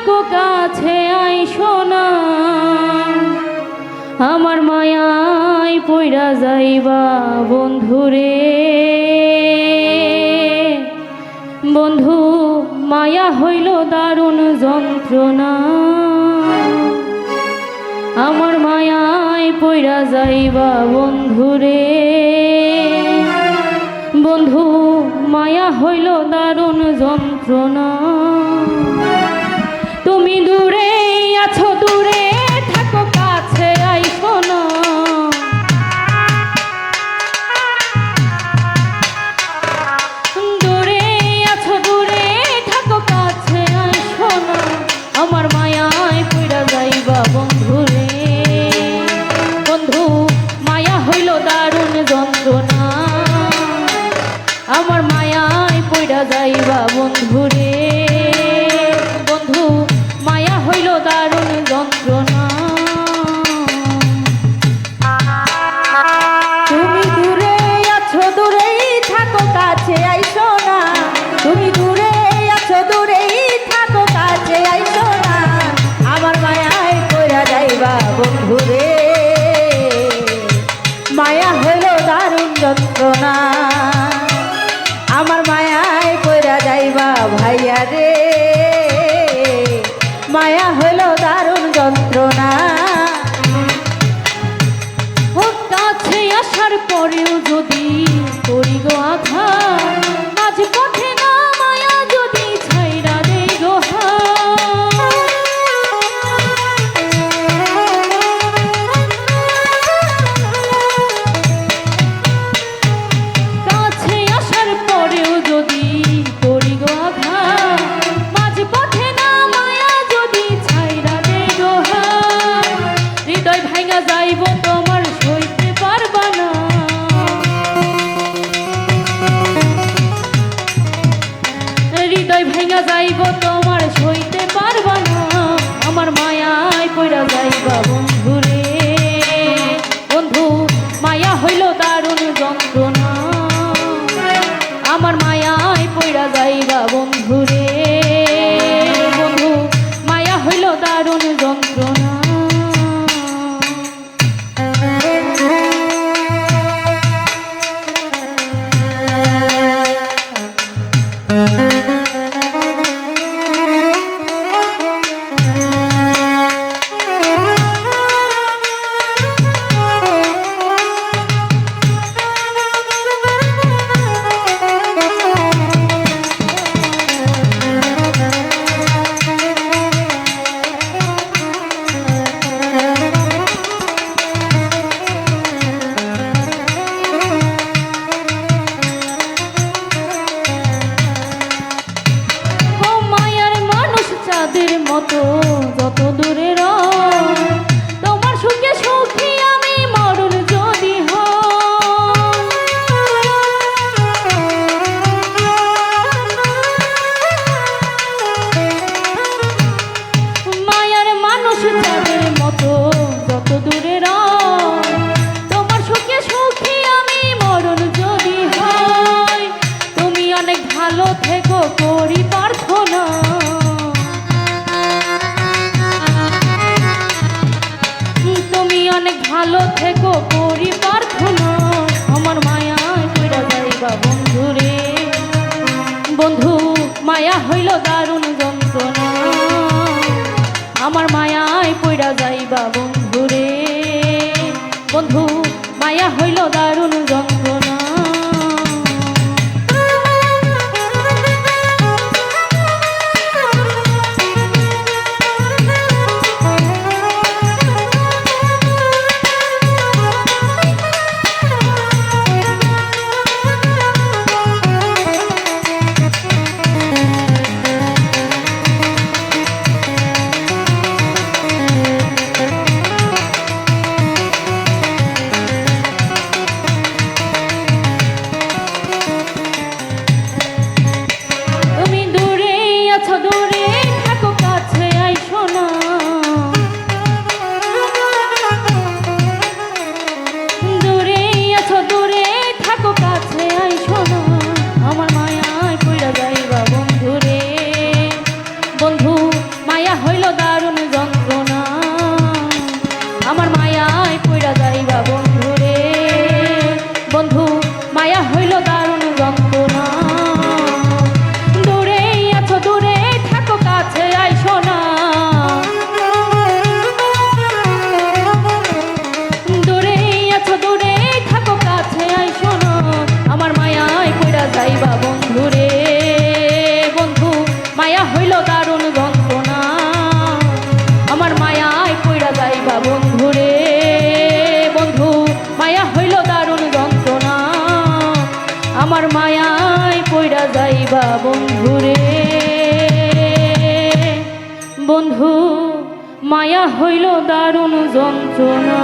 থাকো কাছে আইসো না, আমার মায়ায় পইরা যাইবা বন্ধুরে। বন্ধু মায়া হইল দারুণ যন্ত্রণা, আমার মায়ায় পইরা যাইবা বন্ধুরে। বন্ধু মায়া হইল দারুণ যন্ত্রণা। তুমি দূরে আছো, দূরে থাকো কাছে আইসো না, দূরে আছো দূরে থাকো কাছে আইসো না, আমার মায়ায় পইরা যাইবা বন্ধুরে। বন্ধু মায়া হইল দারুণ যন্ত্রণা, আমার মায়ায় পইরা যাইবা বন্ধুরে। বন্ধু মায়া হইল দারুণ যন্ত্রণা। তুমি দূরে আছো দূরেই থাকো কাছে আইসো না, তুমি দূরে আছো দূরেই থাকো কাছে আইসো না, আমার মায়ায় পইরা যাইবা বন্ধুরে। মায়া হইল দারুণ যন্ত্রণা, আমার মায়ায় পইরা যাইবা ভাইয়া রে। মায়া হইল দারুণ যন্ত্রণা। ও কাছে আসার পরেও যদি করি গো আঘাত, মাঝ পথে না মায়া যদি ছাইরা দেই গো কাছে আসার পরেও যদি করি গো আঘাত, মাঝ পথে না মায়া যদি ছাইরা দেই গো হৃদয় ভাঙা যাইব তোমার সইতে পারবা না। হৃদয় ভাঙা যাইব তোমার সইতে পারবা না, আমার মায়ায় পইরা যাইবা বন্ধুরে। বন্ধু মায়া হইল দারুণ যন্ত্রণা, আমার মায়ায় পইরা যাইবা বন্ধুরে। বন্ধু মায়া হইল দারুণ যন্ত্রণা। মতো যত দূরে রয়, তোমার সুখে সুখী আমি মরণ যদি হয়। মায়ার মানুষ চাঁদের মতো যত দূরে রয়, তোমার সুখে সুখী আমি মরণ যদি হয়। তুমি অনেক ভালো থেকো করি প্রার্থনা, অনেক ভালো থেকো করি প্রার্থনা, আমার মায়ায় পইরা যাইবা বন্ধুরে। বন্ধু মায়া হইল দারুণ যন্ত্রণা, আমার মায়ায় পইরা যাইবা বন্ধুরে। বন্ধু মায়া হইল দারুণ যন্ত্রণা। আমার মায়ায় পইড়া যাইবা বন্ধুরে। বন্ধু মায়া হইল দারুণ যন্ত্রণা।